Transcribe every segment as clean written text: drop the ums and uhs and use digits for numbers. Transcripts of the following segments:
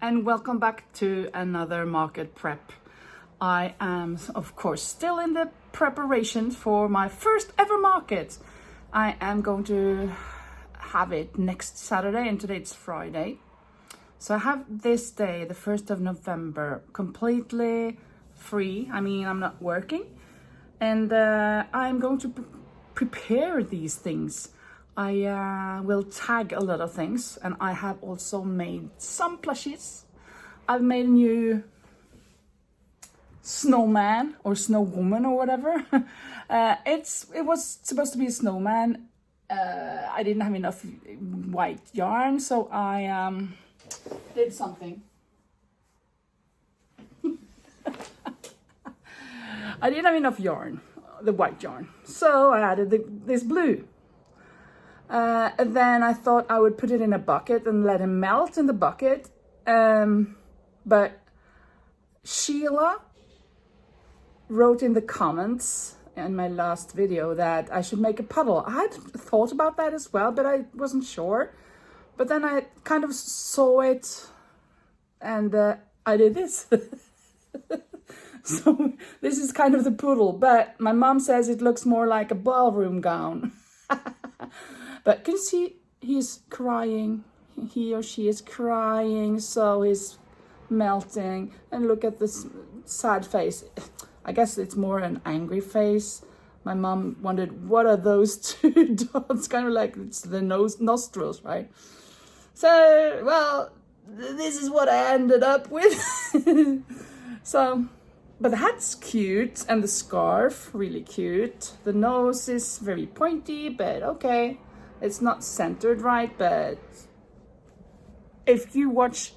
and welcome back to another market prep. I am, of course, still in the preparation for my first ever market. I am going to have it next Saturday, and today it's Friday. So I have this day, the 1st of November, completely free. I mean, I'm not working, and I'm going to prepare these things. I will tag a lot of things, and I have also made some plushies. I've made a new snowman or snowwoman or whatever. It was supposed to be a snowman. I didn't have enough white yarn, so I did something. I didn't have enough yarn, the white yarn, so I added this blue. And then I thought I would put it in a bucket and let it melt in the bucket. But Sheila wrote in the comments in my last video that I should make a puddle. I had thought about that as well, but I wasn't sure. But then I kind of saw it, and I did this. So this is kind of the puddle, but my mom says it looks more like a ballroom gown. But can you see he's crying? He or she is crying, so he's melting. And look at this sad face. I guess it's more an angry face. My mom wondered, what are those two dots? Kind of like it's the nostrils, right? So, well, this is what I ended up with. So, but the hat's cute, and the scarf, really cute. The nose is very pointy, but okay. It's not centered right, but if you watch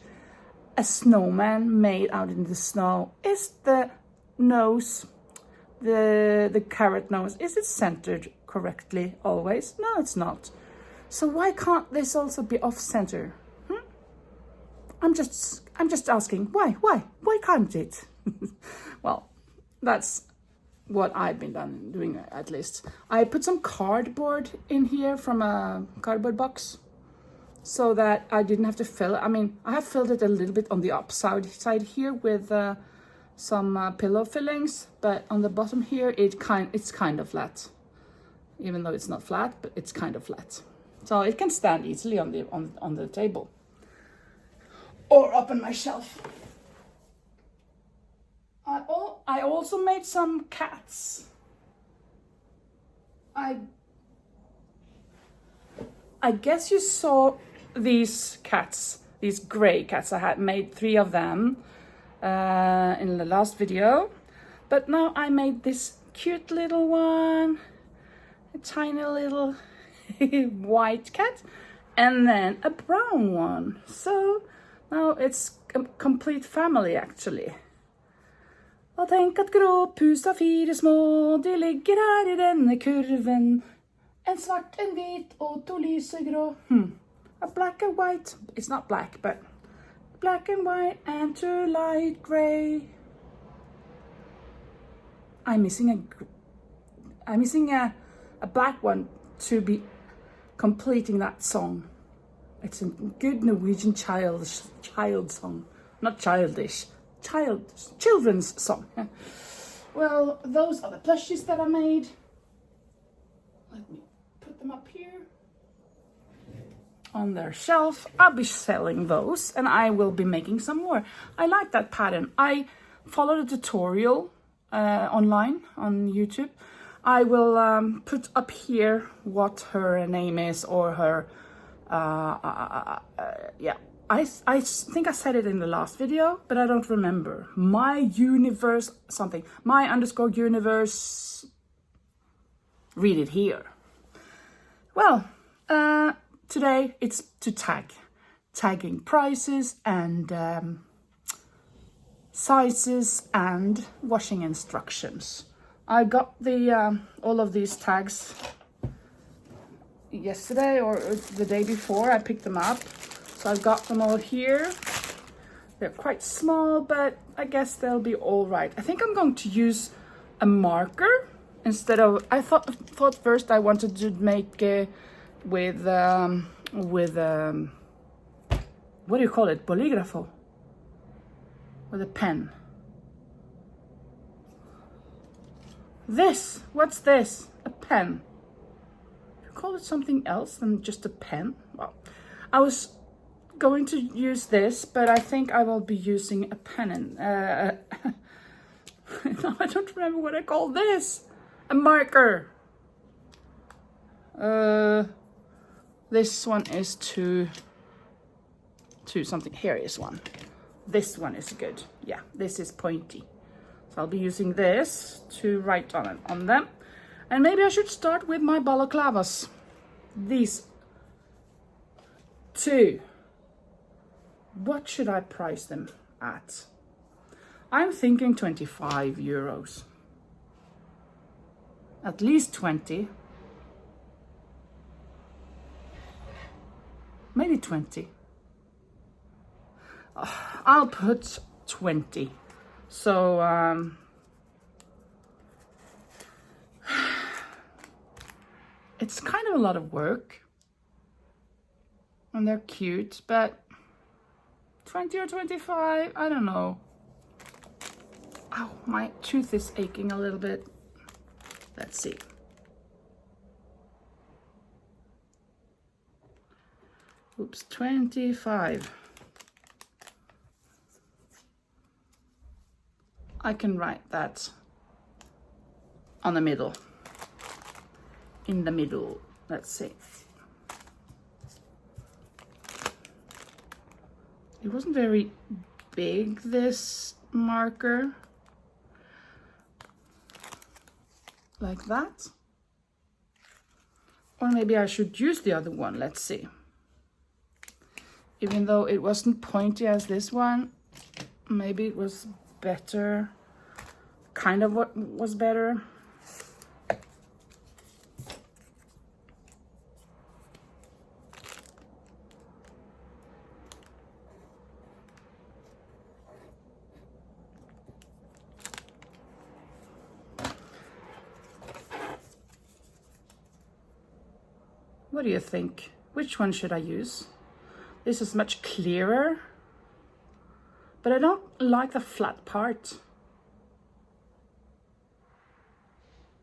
a snowman made out in the snow, is the nose, the carrot nose, is it centered correctly always? No, it's not. So why can't this also be off center? I'm just asking, why can't it? Well, that's what I've been doing, at least. I put some cardboard in here from a cardboard box so that I didn't have to fill it. I mean, I have filled it a little bit on the upside side here with some pillow fillings, but on the bottom here it's kind of flat, even though it's not flat, but it's kind of flat, so it can stand easily on the table or up on my shelf. I also made some cats. I guess you saw these cats, these gray cats. I had made 3 of them in the last video, but now I made this cute little one, a tiny little white cat, and then a brown one. So now it's a complete family, actually. Og tenk at grå pus av 4 små, de ligger her I denne kurven. En svart, en hvit og 2 lysegrå. A black and white, it's not black, but black and white and 2 light gray. I'm missing a black one to be completing that song. It's a good Norwegian child song, not childish. Children's song. Well, those are the plushies that I made. Let me put them up here on their shelf. I'll be selling those, and I will be making some more. I like that pattern. I followed a tutorial online on YouTube. I will put up here what her name is, or her yeah. I think I said it in the last video, but I don't remember. My universe something. My_universe. Read it here. Well, today it's to tagging prices and sizes and washing instructions. I got the all of these tags yesterday or the day before. I picked them up. So I've got them all here. They're quite small, but I guess they'll be all right. I think I'm going to use a marker instead of, I thought first I wanted to make with what do you call it? Bolígrafo. with a pen. This, what's this? A pen. You call it something else than just a pen? Well, I was going to use this, but I think I will be using a pen. And no, I don't remember what I call this. A marker. This one is to something. Here is one. This one is good. Yeah, this is pointy. So I'll be using this to write on them. And maybe I should start with my balaclavas. These two. What should I price them at? I'm thinking 25 euros. At least 20. Maybe 20. I'll put 20. So, it's kind of a lot of work. And they're cute, but 20 or 25, I don't know. Ow, my tooth is aching a little bit. Let's see. Oops, 25. I can write that on the middle. In the middle, let's see. It wasn't very big, this marker. Like that. Or maybe I should use the other one, let's see. Even though it wasn't pointy as this one, maybe it was better. Kind of what was better. What do you think? Which one should I use? This is much clearer, but I don't like the flat part.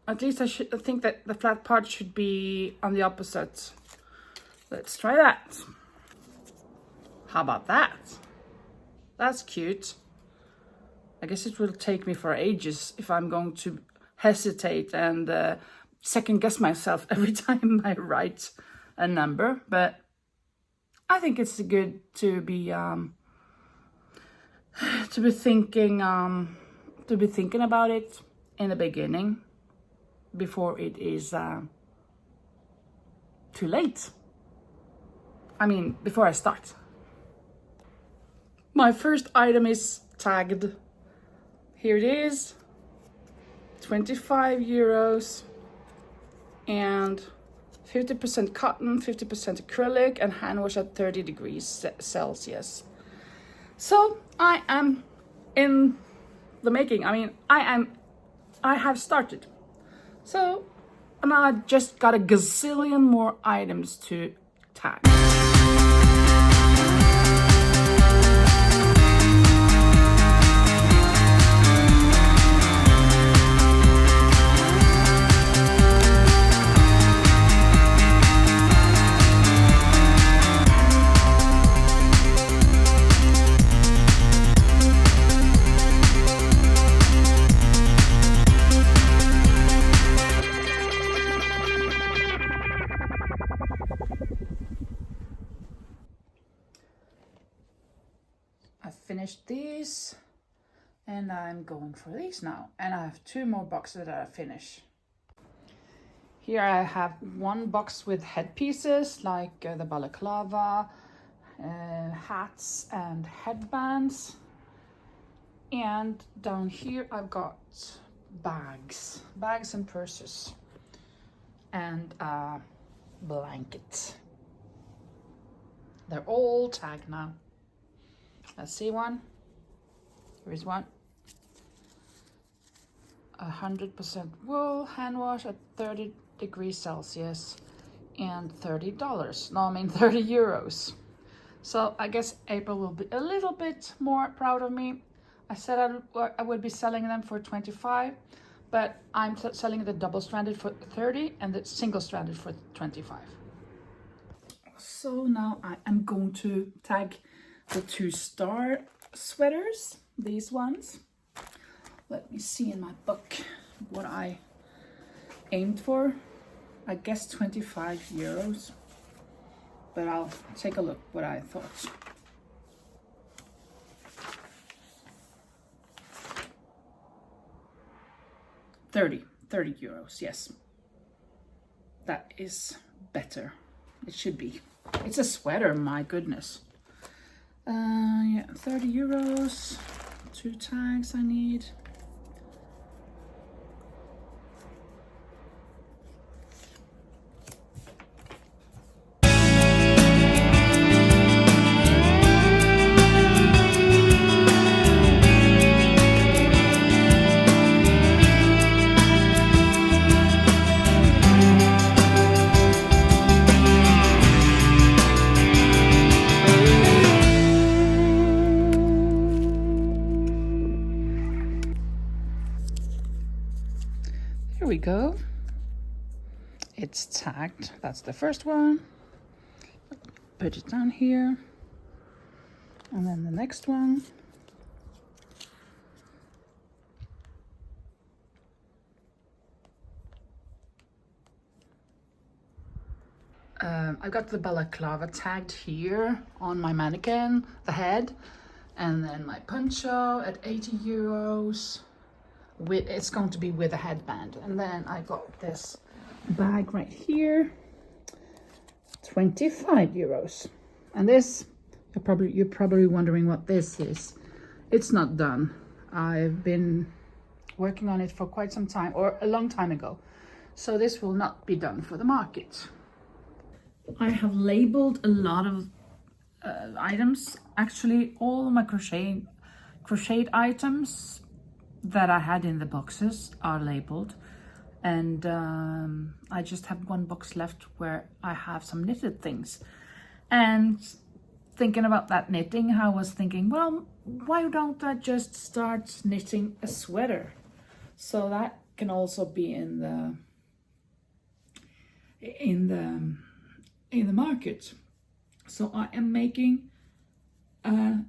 At least I think that the flat part should be on the opposite. Let's try that. How about that? That's cute. I guess it will take me for ages if I'm going to hesitate and second guess myself every time I write a number, but I think it's good to be thinking about it in the beginning before it is too late. I mean, before I start. My first item is tagged. Here it is, 25 euros and 50% cotton, 50% acrylic, and hand wash at 30 degrees Celsius. So I am in the making. I mean, I have started. So now I just got a gazillion more items to tag. Finished these and I'm going for these now, and I have 2 more boxes that I finish. Here I have one box with headpieces like the balaclava, hats and headbands, and down here I've got bags and purses and a blanket. They're all tagged now. Let's see one. Here is one. 100% wool, hand wash at 30 degrees Celsius and $30. No, I mean 30 euros. So I guess April will be a little bit more proud of me. I said I would be selling them for 25, but I'm selling the double-stranded for 30 and the single-stranded for 25. So now I am going to tag the 2-star sweaters, these ones. Let me see in my book what I aimed for. I guess 25 euros, but I'll take a look what I thought. €30, yes. That is better. It should be. It's a sweater, my goodness. Yeah, €30. 2 tags I need. Here we go. It's tagged. That's the first one. Put it down here. And then the next one. I got the balaclava tagged here on my mannequin, the head, and then my poncho at €80. It's going to be with a headband. And then I got this bag right here, €25. And this, you're probably wondering what this is. It's not done. I've been working on it for quite some time, or a long time ago. So this will not be done for the market. I have labeled a lot of items. Actually, all my crocheted items that I had in the boxes are labeled, and I just have one box left where I have some knitted things. And thinking about that knitting, I was thinking, well, why don't I just start knitting a sweater? So that can also be in the market. So I am making a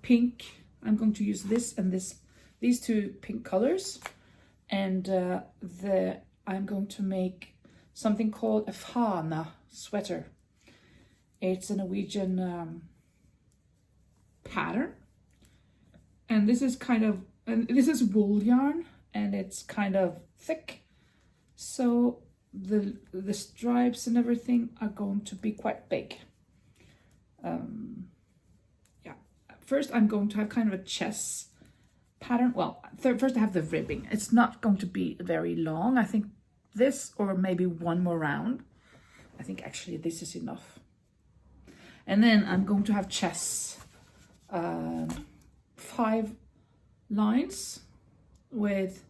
pink. I'm going to use this and these 2 pink colors, and I'm going to make something called a fana sweater. It's a Norwegian pattern, and this is wool yarn, and it's kind of thick, so the stripes and everything are going to be quite big. Yeah, first I'm going to have kind of a chest pattern. Well, first I have the ribbing. It's not going to be very long. I think this, or maybe one more round. I think actually this is enough. And then I'm going to have chests, 5 lines with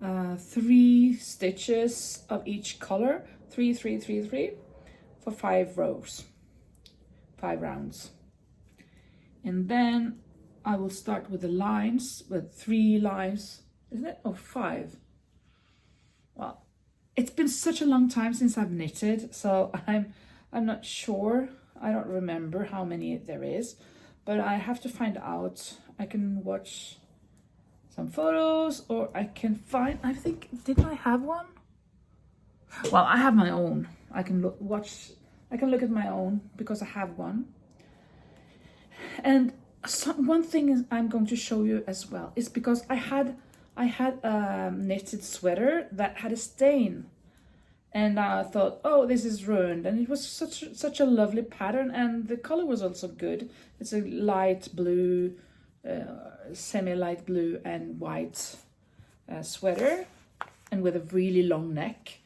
3 stitches of each color, 3, 3, 3, 3, for 5 rows, 5 rounds. And then I will start with the lines, with 3 lines, isn't it? Or 5. Well, it's been such a long time since I've knitted, so I'm not sure. I don't remember how many there is, but I have to find out. I can watch some photos, or I can find, I think, didn't I have one? Well, I have my own. I can look at my own because I have one. And one thing is I'm going to show you as well is because I had a knitted sweater that had a stain, and I thought, oh, this is ruined. And it was such a lovely pattern, and the color was also good. It's a light blue, semi-light blue and white sweater, and with a really long neck.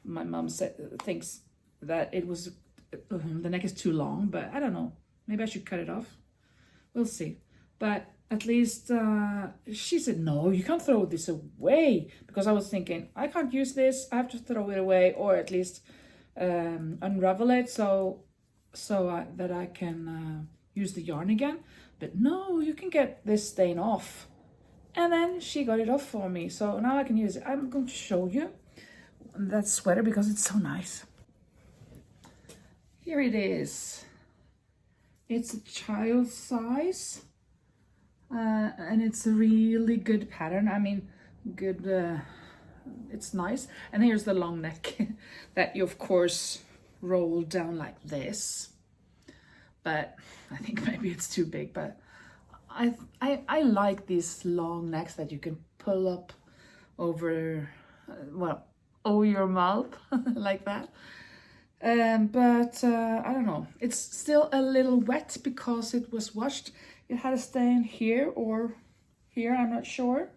My mom thinks that it was the neck is too long, but I don't know. Maybe I should cut it off. We'll see. But at least she said, no, you can't throw this away, because I was thinking, I can't use this. I have to throw it away, or at least unravel it so that I can use the yarn again. But no, you can get this stain off. And then she got it off for me. So now I can use it. I'm going to show you that sweater because it's so nice. Here it is. It's a child size. And it's a really good pattern. I mean, good, it's nice. And here's the long neck that you of course roll down like this. But I think maybe it's too big, but I like these long necks that you can pull up over, well, over your mouth like that. But I don't know, it's still a little wet because it was washed. It had a stain here or here, I'm not sure.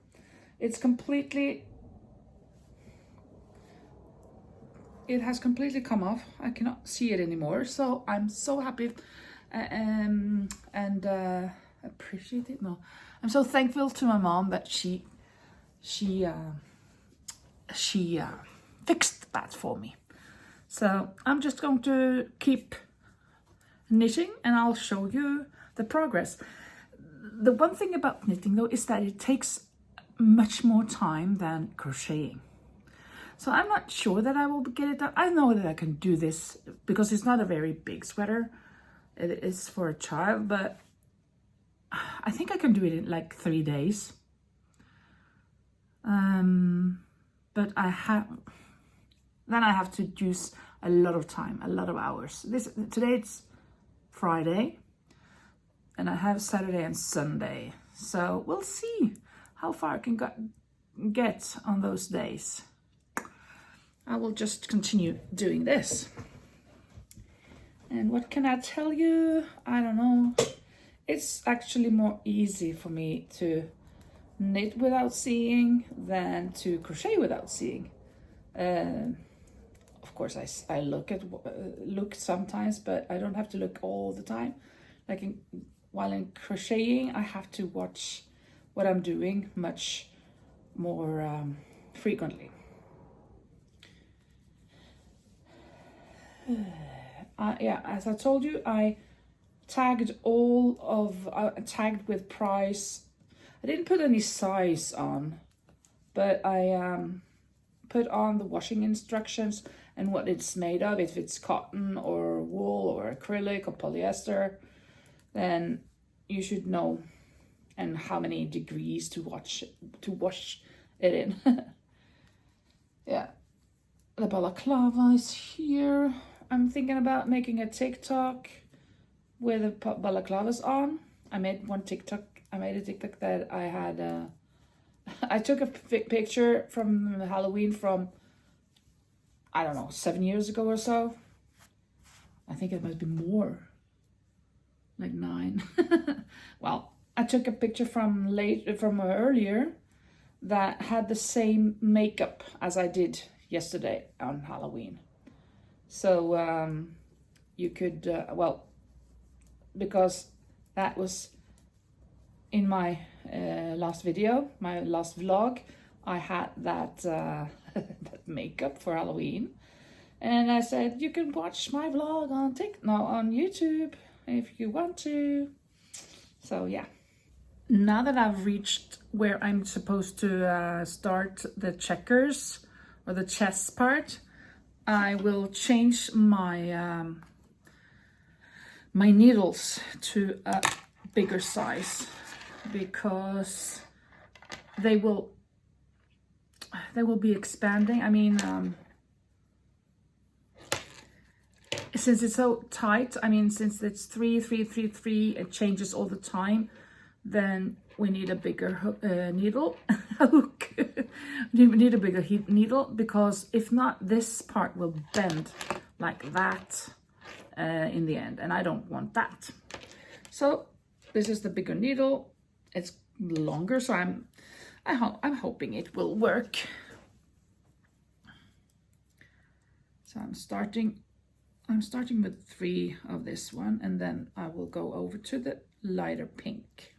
It's completely, it has completely come off. I cannot see it anymore. So I'm so happy and appreciate it. No, I'm so thankful to my mom that she fixed that for me. So I'm just going to keep knitting and I'll show you the progress. The one thing about knitting though is that it takes much more time than crocheting. So I'm not sure that I will get it done. I know that I can do this because it's not a very big sweater. It is for a child, but I think I can do it in like 3 days. But then I have to use a lot of time, a lot of hours. Today it's Friday and I have Saturday and Sunday. So we'll see how far I can get on those days. I will just continue doing this. And what can I tell you? I don't know. It's actually more easy for me to knit without seeing than to crochet without seeing. Of course, I look sometimes, but I don't have to look all the time. Like while in crocheting, I have to watch what I'm doing much more frequently. Yeah, as I told you, I tagged tagged with price. I didn't put any size on, but I put on the washing instructions and what it's made of. If it's cotton or wool or acrylic or polyester, then you should know, and how many degrees to wash it in. Yeah, the balaclava is here. I'm thinking about making a TikTok with the balaclavas on. I made a TikTok that I had. I took a picture from Halloween from, I don't know, 7 years ago or so. I think it might be more, like 9. Well, I took a picture from earlier that had the same makeup as I did yesterday on Halloween. So you could, well, because that was in my last video, my last vlog, I had that, that makeup for Halloween. And I said, you can watch my vlog on on YouTube if you want to. So yeah. Now that I've reached where I'm supposed to start the checkers or the chest part, I will change my my needles to a bigger size because they will be expanding. I mean, since it's so tight, I mean, since it's 3, 3, 3, 3, it changes all the time, then we need a bigger needle. We need a bigger needle, because if not, this part will bend like that in the end, and I don't want that. So this is the bigger needle. It's longer, so I'm hoping it will work. So I'm starting with 3 of this one, and then I will go over to the lighter pink.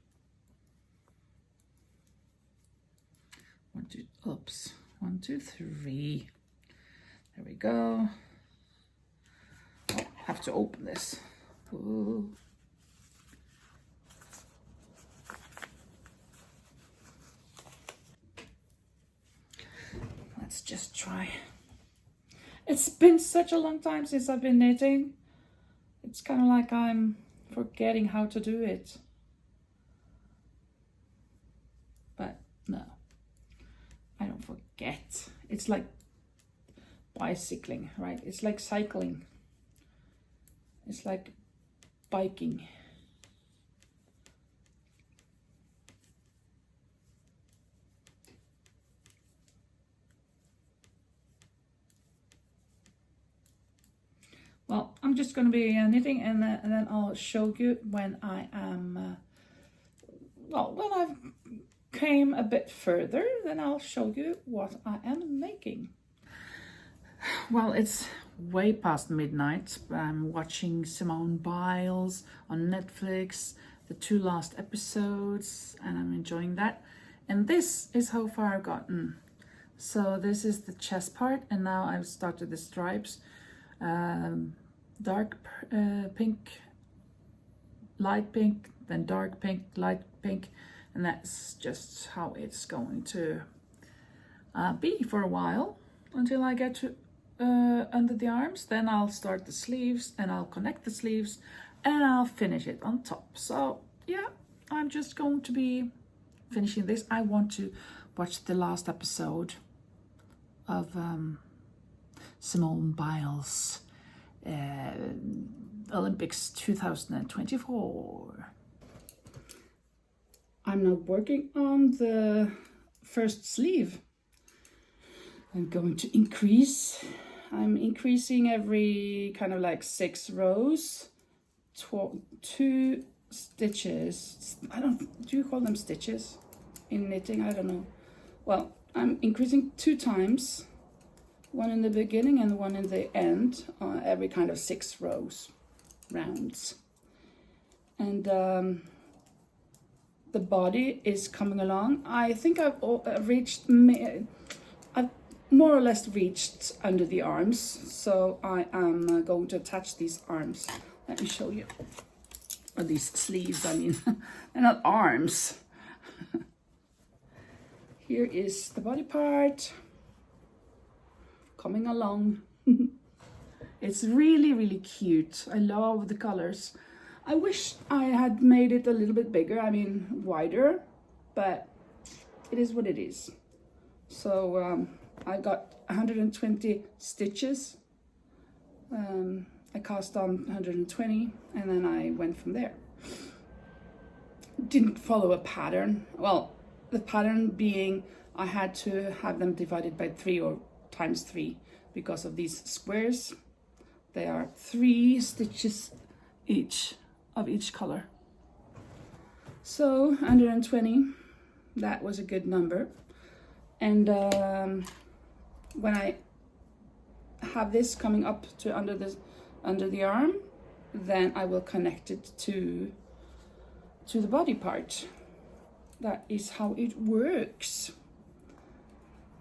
1, 2, 3. There we go. Oh, have to open this. Ooh. just try. It's been such a long time since I've been knitting. It's kind of like I'm forgetting how to do it. But no, I don't forget. It's like bicycling, right? It's like cycling. It's like biking. Well, I'm just going to be knitting, and then I'll show you when I am, when I've came a bit further, then I'll show you what I am making. Well, it's way past midnight, but I'm watching Simone Biles on Netflix, the 2 last episodes, and I'm enjoying that. And this is how far I've gotten. So this is the chest part, and now I've started the stripes. Dark pink, light pink, then dark pink, light pink, and that's just how it's going to be for a while until I get to under the arms. Then I'll start the sleeves, and I'll connect the sleeves, and I'll finish it on top. So yeah, I'm just going to be finishing this. I want to watch the last episode of Simone Biles Olympics 2024. I'm now working on the first sleeve. I'm going to increase. I'm increasing every kind of like 6 rows, 2 stitches. Do you call them stitches in knitting? I don't know. Well, I'm increasing 2 times. One in the beginning and one in the end, every kind of 6 rounds. And the body is coming along. I think I've more or less reached under the arms. So I am going to attach these arms. Let me show you. Or these sleeves, I mean. They're not arms. Here is the body part. Coming along. It's really, really cute. I love the colors. I wish I had made it a little bit bigger, I mean wider, but it is what it is. So I got 120 stitches. I cast on 120, and then I went from there. Didn't follow a pattern. Well, the pattern being I had to have them divided by 3 or times 3 because of these squares. They are 3 stitches each of each color. So 120, that was a good number. And when I have this coming up to under the arm, then I will connect it to the body part. That is how it works.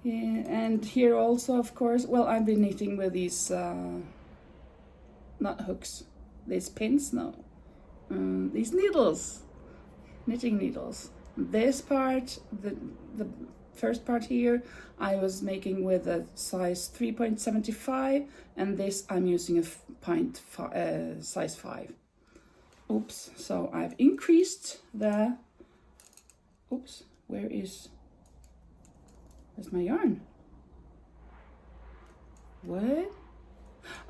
Yeah, and here also, of course, well, I've been knitting with these, not hooks, these pins, no, these needles, knitting needles. This part, the first part here, I was making with a size 3.75, and this I'm using a size 5. Oops, so I've increased the, oops, where's my yarn? What?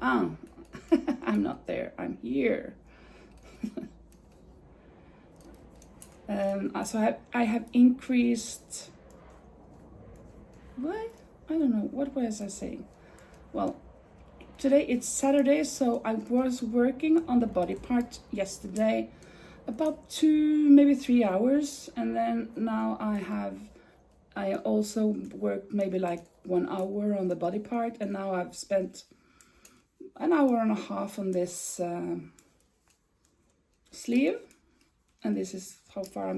Oh, I'm not there, I'm here. So I have increased, what? I don't know, what was I saying? Well, today it's Saturday, so I was working on the body part yesterday about 2, maybe 3 hours, and then now I also worked maybe like 1 hour on the body part, and now I've spent an hour and a half on this sleeve, and this is how far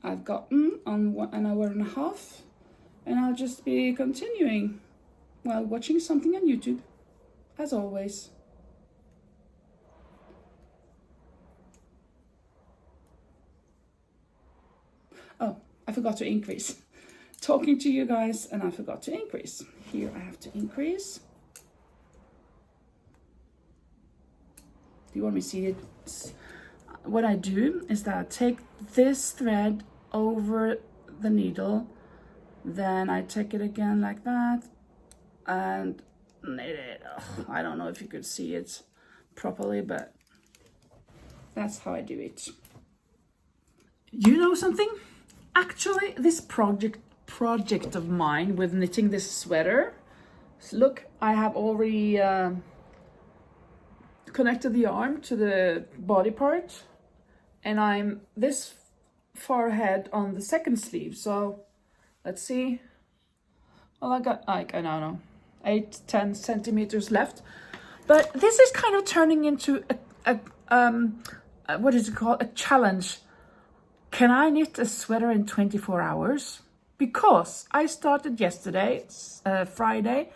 I've gotten on an hour and a half, and I'll just be continuing while watching something on YouTube, as always. Oh, I forgot to increase. talking to you guys and I forgot to increase. Here I have to increase. Do you want me to see it? What I do is that I take this thread over the needle, then I take it again like that and knit it. Ugh, I don't know if you could see it properly, but that's how I do it. You know something? Actually, this project of mine with knitting this sweater, look, I have already connected the arm to the body part, and I'm this far ahead on the second sleeve. So let's see. Well, I got like, I don't know, 8-10 centimeters left, but this is kind of turning into a what is it called, a challenge. Can I knit a sweater in 24 hours? Because I started yesterday, Friday,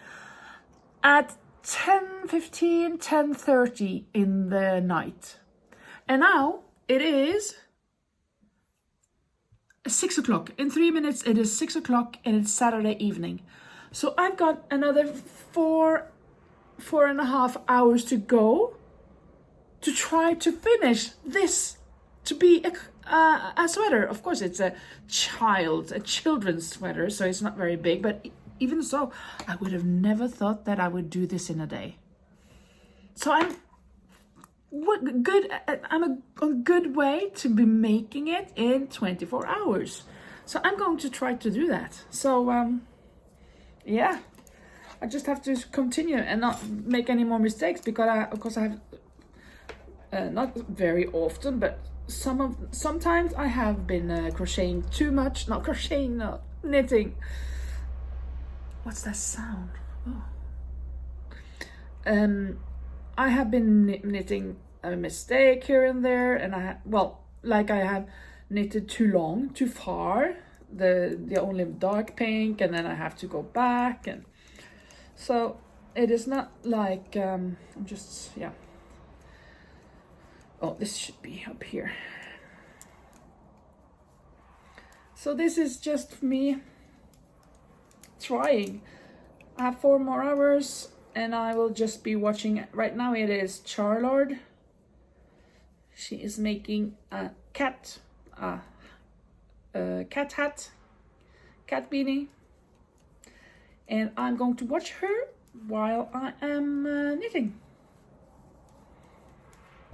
at 10:15, 10:30 in the night. And now it is 6 o'clock. In 3 minutes it is 6 o'clock and it's Saturday evening. So I've got another 4.5 hours to go to try to finish this to be a sweater. Of course, it's a children's sweater, so it's not very big, but even so, I would have never thought that I would do this in a day. So I'm a good way to be making it in 24 hours. So I'm going to try to do that. So yeah, I just have to continue and not make any more mistakes, because I have not very often, but sometimes I have been crocheting too much. Not crocheting, no, knitting. What's that sound? Oh. I have been knitting a mistake here and there, and I have knitted too long, too far, the only dark pink, and then I have to go back, and so it is not like I'm just, yeah. Oh, this should be up here. So this is just me trying. I have 4 more hours and I will just be watching. Right now it is Charlotte. She is making a cat hat, cat beanie, and I'm going to watch her while I am knitting.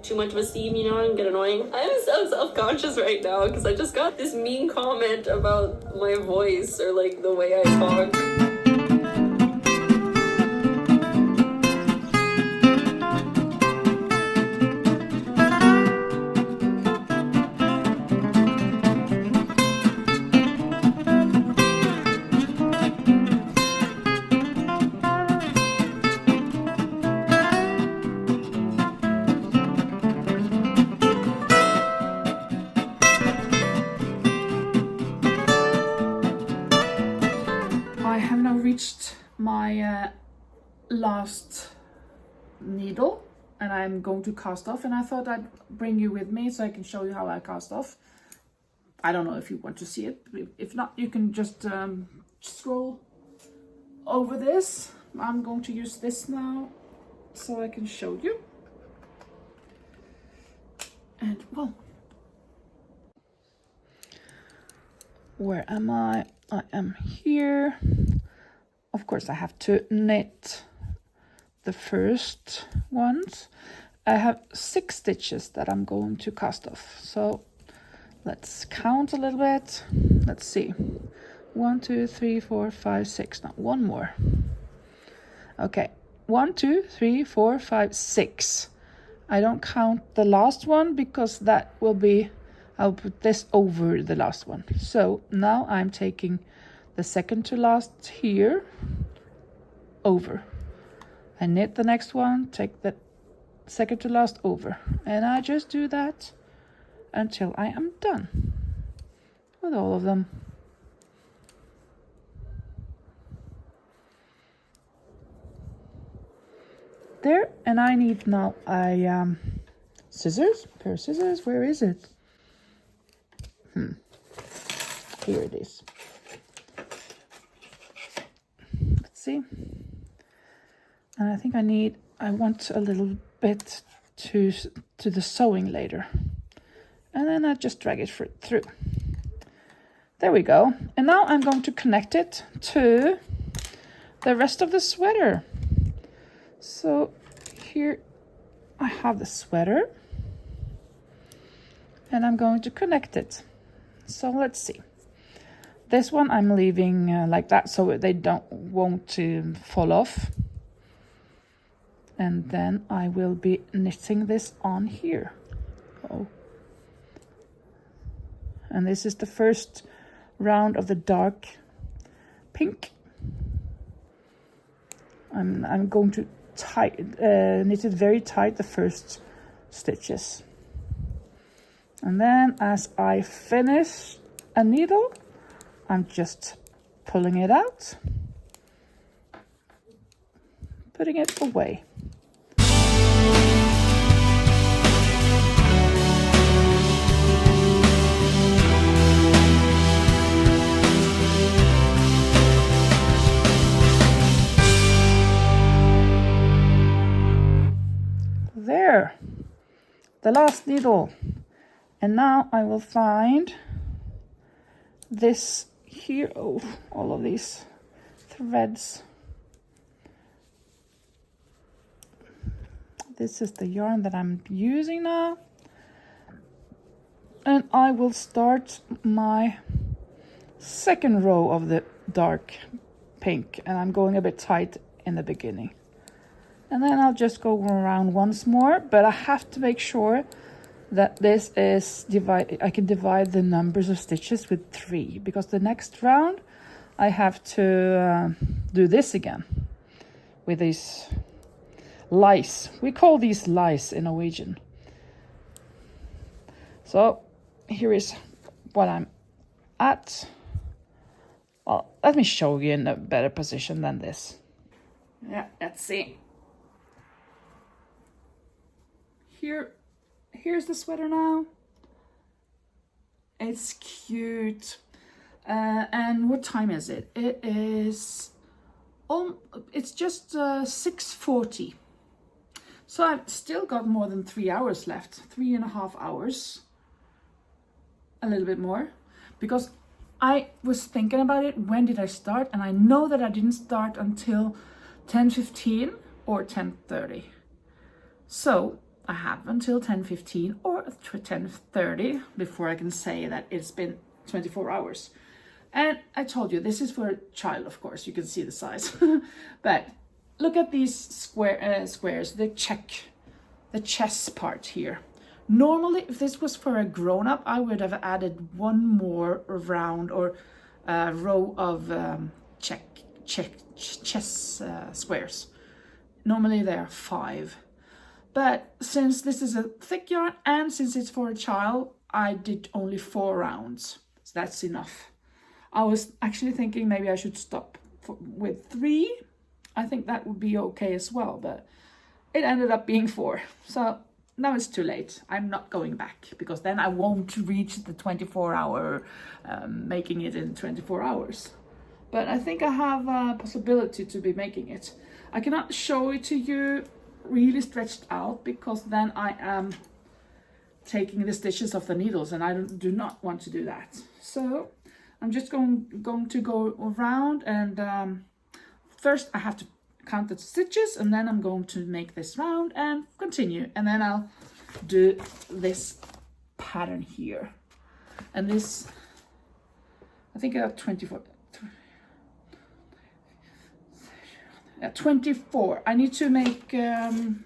Too much of a seam, you know, and get annoying. I'm so self-conscious right now because I just got this mean comment about my voice or like the way I talk. I have now reached my last needle and I'm going to cast off, and I thought I'd bring you with me so I can show you how I cast off. I don't know if you want to see it. If not, you can just scroll over this. I'm going to use this now so I can show you. And well, where am I? I am here. Of course, I have to knit the first ones. I have 6 stitches that I'm going to cast off. So let's count a little bit. Let's see. 1, 2, 3, 4, 5, 6. Now one more. Okay. 1, 2, 3, 4, 5, 6. I don't count the last one because that will be, I'll put this over the last one. So now I'm taking the second to last here over. I knit the next one, take the second to last over, and I just do that until I am done with all of them. There, and I need now a scissors, pair of scissors. Where is it? Here it is. see. And I think I want a little bit to the sewing later. And then I just drag it through. There we go. And now I'm going to connect it to the rest of the sweater. So here I have the sweater. And I'm going to connect it. So let's see. This one I'm leaving like that so they won't fall off. And then I will be knitting this on here. Oh. And this is the first round of the dark pink. I'm going to knit it very tight, the first stitches. And then as I finish a needle, I'm just pulling it out, putting it away. There, the last needle. And now I will find this here. Oh, all of these threads. This is the yarn that I'm using now. And I will start my second row of the dark pink. And I'm going a bit tight in the beginning. And then I'll just go around once more. But I have to make sure that this is I can divide the numbers of stitches with 3, because the next round I have to do this again with these lice. We call these lice in Norwegian. So here is what I'm at. Well, let me show you in a better position than this. Yeah, let's see. Here's the sweater now. It's cute. And what time is it? It is, it's just 6:40. So I've still got more than 3 hours left, 3.5 hours, a little bit more, because I was thinking about it. When did I start? And I know that I didn't start until 10:15 or 10:30. So I have until 10:15 or 10:30 before I can say that it's been 24 hours. And I told you, this is for a child, of course. You can see the size. But look at these squares, the chess part here. Normally, if this was for a grown-up, I would have added one more round or row of chess squares. Normally there are 5. But since this is a thick yarn and since it's for a child, I did only 4 rounds. So that's enough. I was actually thinking maybe I should stop with 3. I think that would be okay as well, but it ended up being 4. So now it's too late. I'm not going back, because then I won't reach the 24-hour, making it in 24 hours. But I think I have a possibility to be making it. I cannot show it to you really stretched out, because then I am taking the stitches off the needles, and I do not want to do that. So I'm just going to go around, and first I have to count the stitches, and then I'm going to make this round and continue, and then I'll do this pattern here. And this, I think I have 24. 24. I need to make the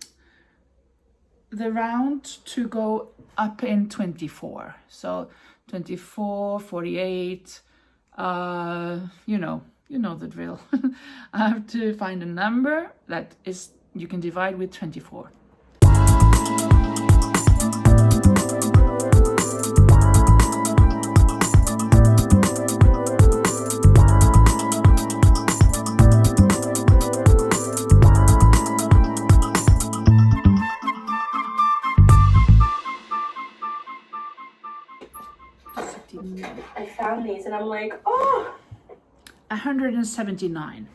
round to go up in 24. So 24, 48, you know the drill. I have to find a number that is you can divide with 24. I found these and I'm like, oh, 179.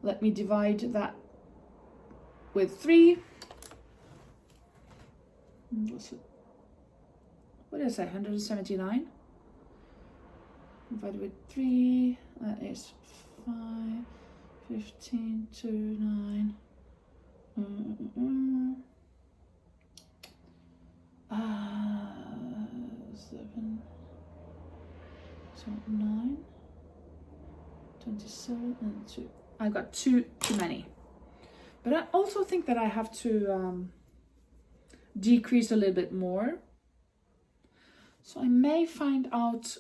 Let me divide that with 3. What is that? 179 divided with 3. That is 5, 15 to 9. 7. So 9. 27 and 2. I got 2 too many. But I also think that I have to decrease a little bit more. So I may find out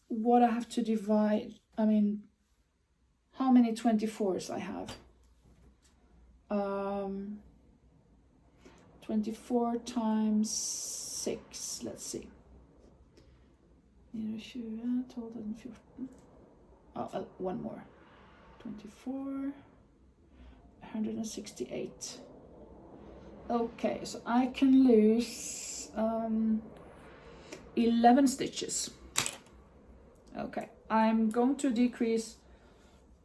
what I have to divide. I mean, how many 24s I have. 24 times 6. Let's see. Oh, one more. 24. 168. Okay, so I can lose 11 stitches. Okay, I'm going to decrease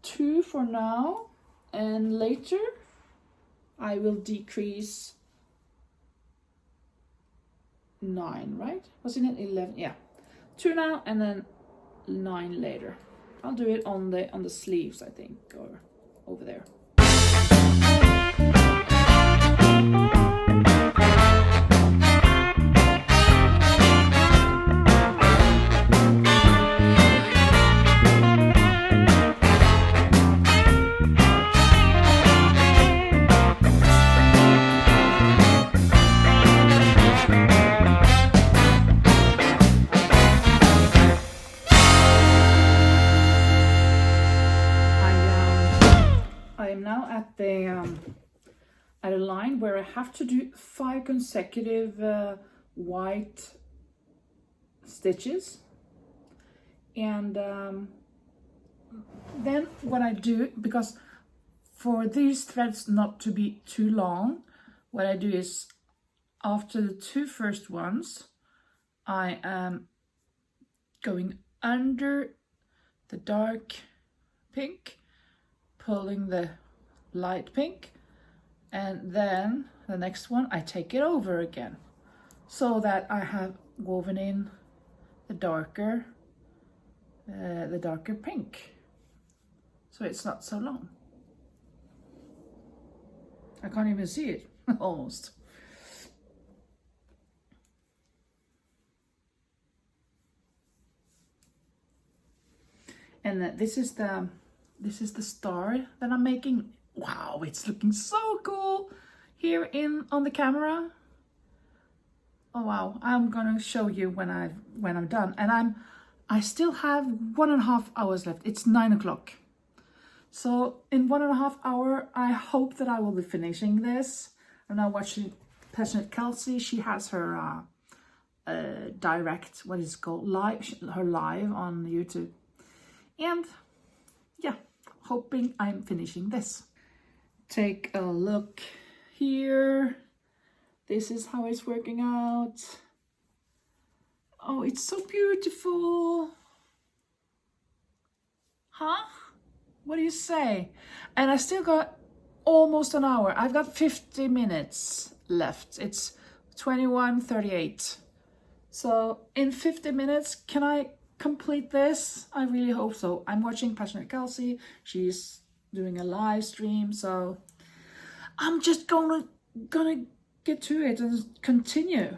2 for now, and later I will decrease 9, right? Wasn't it 11? Yeah, 2 now and then 9 later. I'll do it on the sleeves, I think, or over there. At a line where I have to do 5 consecutive white stitches, and then what I do, because for these threads not to be too long, what I do is after the 2 first ones I am going under the dark pink, pulling the light pink, and then the next one I take it over again, so that I have woven in the darker pink, so it's not so long. I can't even see it almost. And this is the star that I'm making. Wow, it's looking so cool here on the camera. Oh wow, I'm gonna show you when I'm done. And I still have 1.5 hours left. It's 9 o'clock. So in 1.5 hours, I hope that I will be finishing this. I'm now watching Passionate Kelsey. She has her direct, what is it called, her live on YouTube. And yeah, hoping I'm finishing this. Take a look here. This is how it's working out. Oh, it's so beautiful. Huh? What do you say? And I still got almost an hour. I've got 50 minutes left. It's 21:38. So in 50 minutes, can I complete this? I really hope so. I'm watching Passionate Kelsey. She's doing a live stream, so I'm just gonna get to it and continue.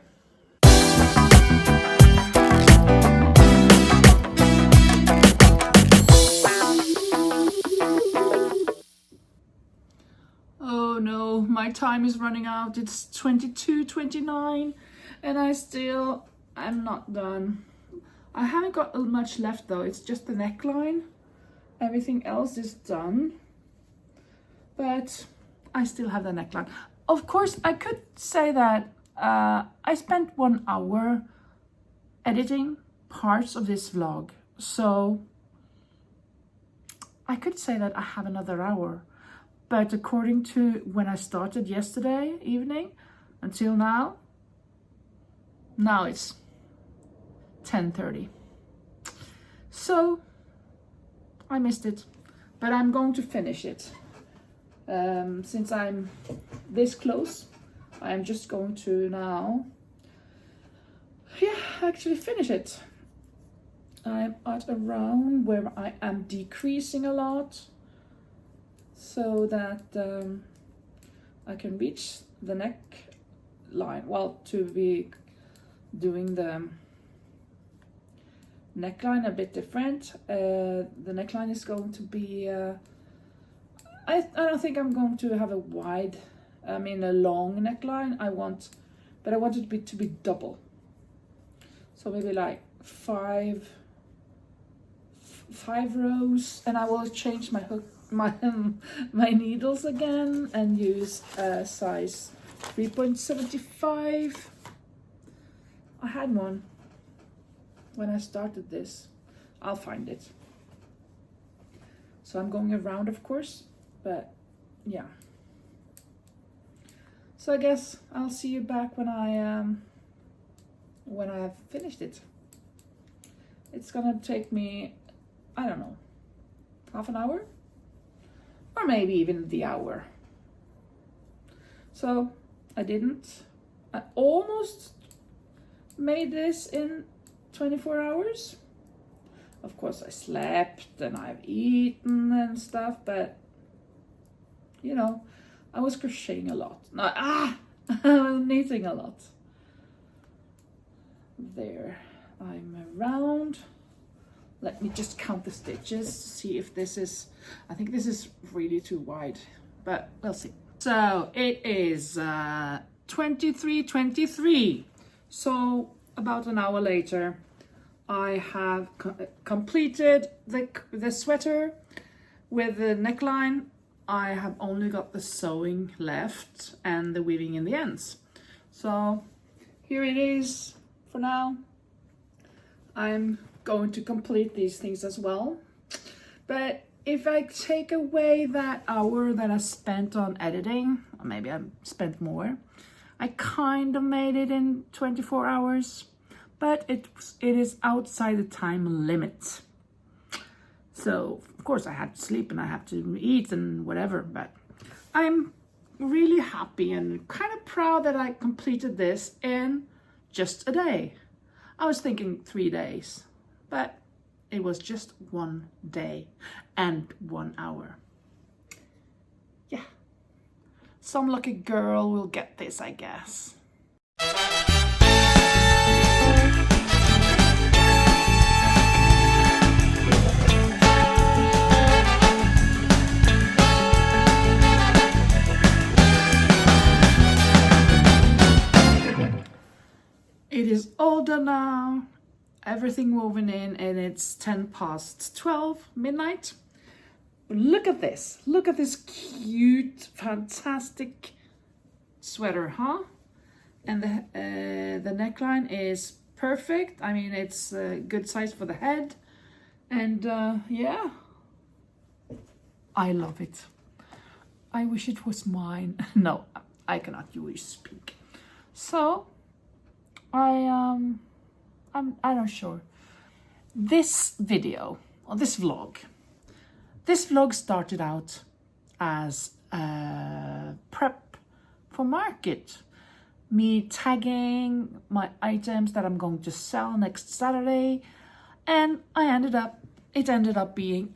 Oh no, my time is running out. It's 22:29 and I'm not done. I haven't got much left though. It's just the neckline. Everything else is done, but I still have the neckline. Of course, I could say that I spent 1 hour editing parts of this vlog, so I could say that I have another hour. But according to when I started yesterday evening until now it's 10:30. So I missed it, but I'm going to finish it. Since I'm this close, I'm just going to now, actually finish it. I'm at around where I am decreasing a lot so that I can reach the neck line. Well, to be doing the neckline a bit different. The neckline is going to be, I don't think I'm going to have a wide, a long neckline. I want it to be double. So maybe like five rows, and I will change my hook, my needles again, and use size 3.75. I had one when I started this. I'll find it. So I'm going around, of course, but yeah. So I guess I'll see you back when I have finished it. It's gonna take me, I don't know, half an hour, or maybe even the hour. So I almost made this in 24 hours. Of course I slept and I've eaten and stuff, but you know, I was crocheting a lot. I was knitting a lot. There, I'm around. Let me just count the stitches to see if this is, I think this is really too wide, but we'll see. So it is 23:23. So about an hour later, I have completed the sweater with the neckline. I have only got the sewing left and the weaving in the ends. So here it is for now. I'm going to complete these things as well. But if I take away that hour that I spent on editing, or maybe I spent more, I kind of made it in 24 hours, but it is outside the time limit. So of course I had to sleep and I have to eat and whatever, but I'm really happy and kind of proud that I completed this in just a day. I was thinking 3 days, but it was just 1 day and 1 hour. Yeah, some lucky girl will get this, I guess. It is all done now, everything woven in, and it's 12:10 midnight. Look at this cute, fantastic sweater, huh? And the neckline is perfect. I mean, it's a good size for the head, and yeah, I love it. I wish it was mine. No, I cannot use speak. So I'm not sure. This video, or this vlog started out as a prep for market. Me tagging my items that I'm going to sell next Saturday. And it ended up being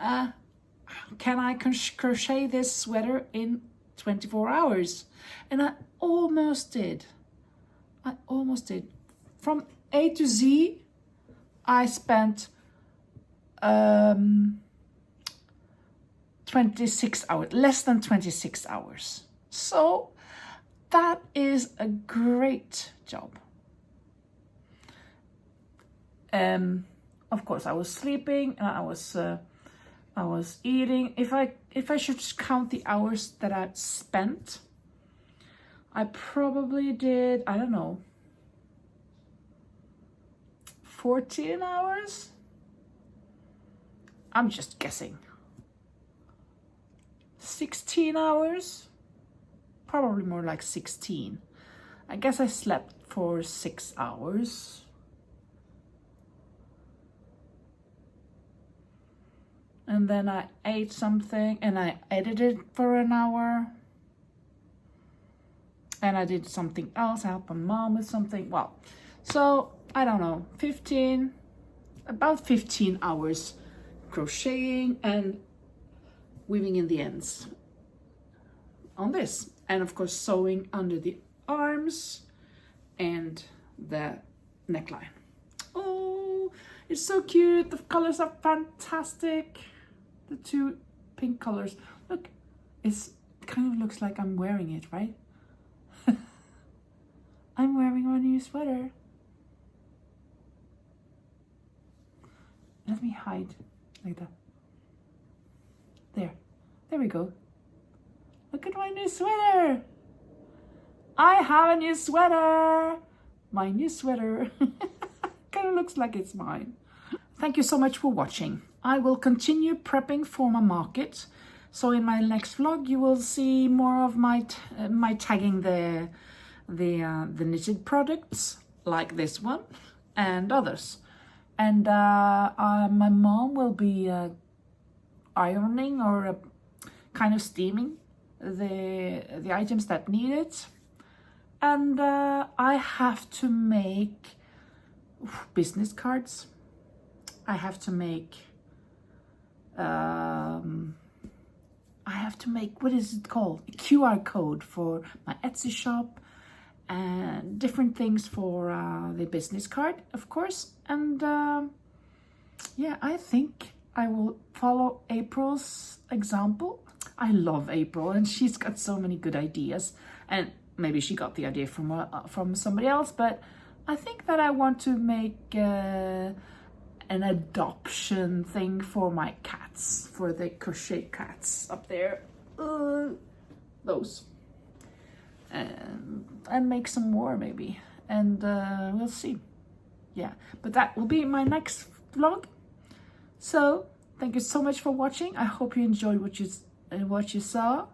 can I crochet this sweater in 24 hours? And I almost did. From A to Z, I spent 26 hours, less than 26 hours. So that is a great job. Of course, I was sleeping and I was eating. If I should count the hours that I spent, I probably did, I don't know, 14 hours? I'm just guessing. 16 hours? Probably more like 16. I guess I slept for 6 hours. And and then I ate something and I edited for an hour. And I did something else. I helped my mom with something. Well, so I don't know, about 15 hours crocheting and weaving in the ends on this. And of course sewing under the arms and the neckline. Oh, it's so cute. The colors are fantastic. The two pink colors. Look, it kind of looks like I'm wearing it, right? I'm wearing my new sweater. Let me hide like that. There we go. Look at my new sweater. I have a new sweater. My new sweater. Kind of looks like it's mine. Thank you so much for watching. I will continue prepping for my market. So in my next vlog, you will see more of my tagging the knitted products like this one and others. And my mom will be ironing or kind of steaming the items that need it. And I have to make business cards. I have to make what is it called? A QR code for my Etsy shop and different things for the business card, of course. And yeah, I think I will follow April's example. I love April and she's got so many good ideas, and maybe she got the idea from somebody else, but I think that I want to make an adoption thing for my cats, for the crochet cats up there. Those. And make some more maybe, and we'll see. Yeah, but that will be my next vlog. So thank you so much for watching. I hope you enjoyed what you saw,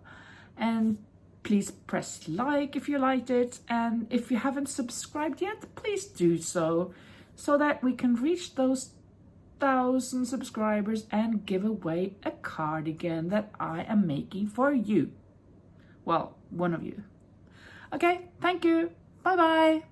and please press like if you liked it, and if you haven't subscribed yet, please do so that we can reach those 1,000 subscribers and give away a cardigan that I am making for you. Well, one of you. Okay, thank you. Bye bye.